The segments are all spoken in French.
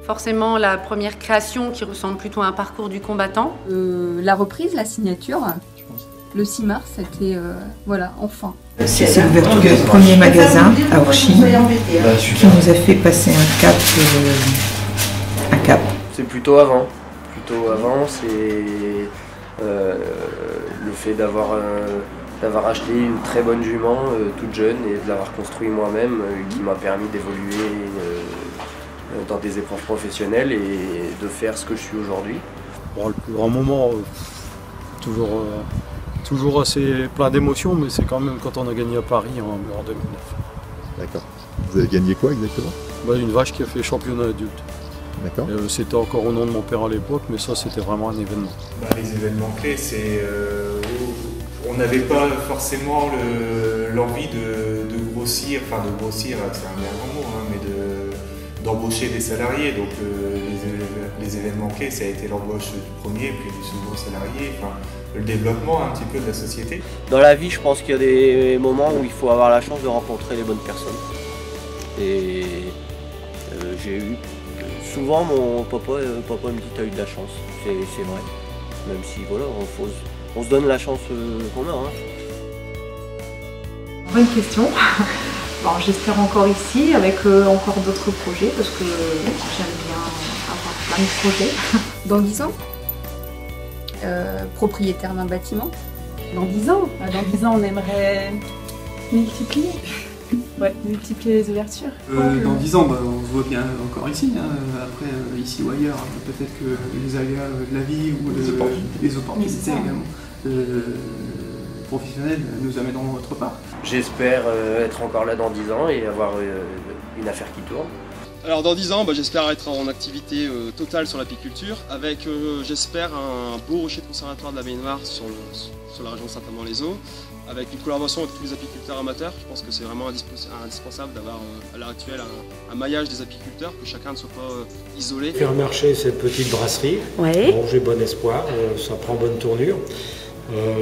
Forcément, la première création qui ressemble plutôt à un parcours du combattant. La reprise, la signature, le 6 mars, c'était voilà, enfin. C'est l'ouverture du premier magasin à Orchy qui nous a fait passer un cap. C'est plutôt avant. C'est le fait d'avoir acheté une très bonne jument toute jeune et de l'avoir construit moi-même qui m'a permis d'évoluer dans des épreuves professionnelles et de faire ce que je suis aujourd'hui. Bon, le plus grand moment, toujours assez plein d'émotions, mais c'est quand même quand on a gagné à Paris en 2009. D'accord. Vous avez gagné quoi exactement? Une vache qui a fait championnat adulte. D'accord. C'était encore au nom de mon père à l'époque, mais ça c'était vraiment un événement. Les événements clés, c'est on n'avait pas forcément l'envie de grossir, c'est un bien grand mot, mais d'embaucher des salariés. Donc les événements clés, ça a été l'embauche du premier, puis du second salarié, le développement un petit peu de la société. Dans la vie, je pense qu'il y a des moments où il faut avoir la chance de rencontrer les bonnes personnes. Et j'ai eu souvent mon papa me dit t'as eu de la chance, c'est vrai. Même si voilà, on se donne la chance qu'on a. Bonne question. Bon, j'espère encore ici avec encore d'autres projets parce que j'aime bien avoir plein de projets. Dans 10 ans, propriétaire d'un bâtiment. Dans 10 ans, on aimerait multiplier. Ouais, multiplier les ouvertures. Dans 10 ans, on se voit bien encore ici. Après, ici ou ailleurs, peut-être que les aléas de la vie ou les opportunités également professionnelles nous amèneront autre part. J'espère être encore là dans 10 ans et avoir une affaire qui tourne. Alors dans 10 ans, j'espère être en activité totale sur l'apiculture avec, j'espère, un beau rocher de conservatoire de la baignoire sur la région de Saint-Amand-les-Eaux, avec une collaboration avec tous les apiculteurs amateurs. Je pense que c'est vraiment indispensable d'avoir à l'heure actuelle un maillage des apiculteurs, que chacun ne soit pas isolé. Faire marcher cette petite brasserie, ouais. Bon, j'ai bon espoir, ça prend bonne tournure.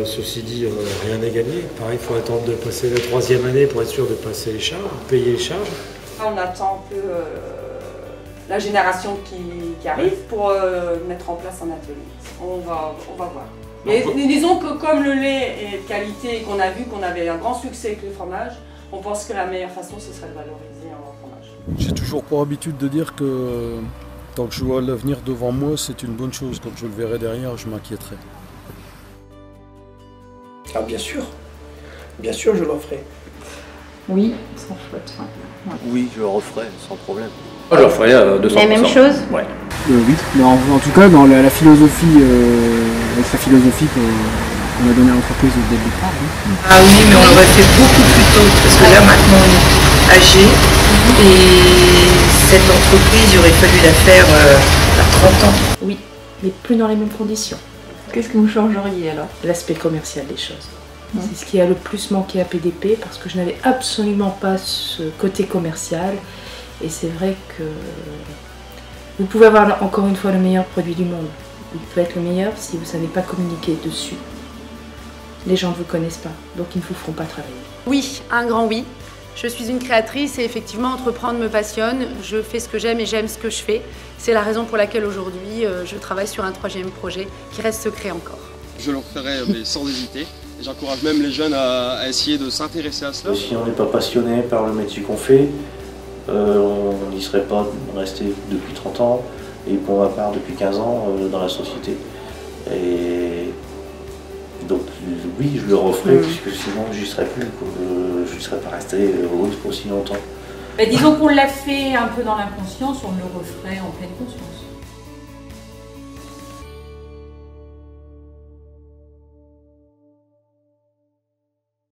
Ceci dit, rien n'est gagné. Pareil, il faut attendre de passer la 3e année pour être sûr de passer les charges, de payer les charges. On attend un peu la génération qui arrive pour mettre en place un atelier. On va voir. Mais disons que comme le lait est de qualité et qu'on a vu qu'on avait un grand succès avec les fromages, on pense que la meilleure façon ce serait de valoriser un fromage. J'ai toujours pour habitude de dire que tant que je vois l'avenir devant moi, c'est une bonne chose. Quand je le verrai derrière, je m'inquiéterai. Ah bien sûr je le referai. Oui, sans faute. Ouais. Oui, je le referai sans problème. Je le referai 200%. La même chose? Ouais. Oui, mais en tout cas dans la philosophie, avec la philosophie qu'on a donnée à l'entreprise dès le départ. Ah oui, mais on l'aurait fait beaucoup plus tôt, parce que là maintenant on est âgé et cette entreprise, il aurait fallu la faire à 30 ans. Oui, mais plus dans les mêmes conditions. Qu'est-ce que vous changeriez alors? L'aspect commercial des choses. C'est ce qui a le plus manqué à PDP parce que je n'avais absolument pas ce côté commercial. Et c'est vrai que vous pouvez avoir encore une fois le meilleur produit du monde. Il peut être le meilleur si vous ne savez pas communiquer dessus. Les gens ne vous connaissent pas, donc ils ne vous feront pas travailler. Oui, un grand oui. Je suis une créatrice et effectivement entreprendre me passionne. Je fais ce que j'aime et j'aime ce que je fais. C'est la raison pour laquelle aujourd'hui je travaille sur un 3e projet qui reste secret encore. Je le referai mais sans hésiter. Et j'encourage même les jeunes à essayer de s'intéresser à cela. Si on n'est pas passionné par le métier qu'on fait, on n'y serait pas resté depuis 30 ans et pour ma part depuis 15 ans dans la société. Et donc oui, je le referai puisque sinon j'y serais plus, je ne serais pas resté aussi longtemps. Disons qu'on l'a fait un peu dans l'inconscience, on le referait en pleine conscience.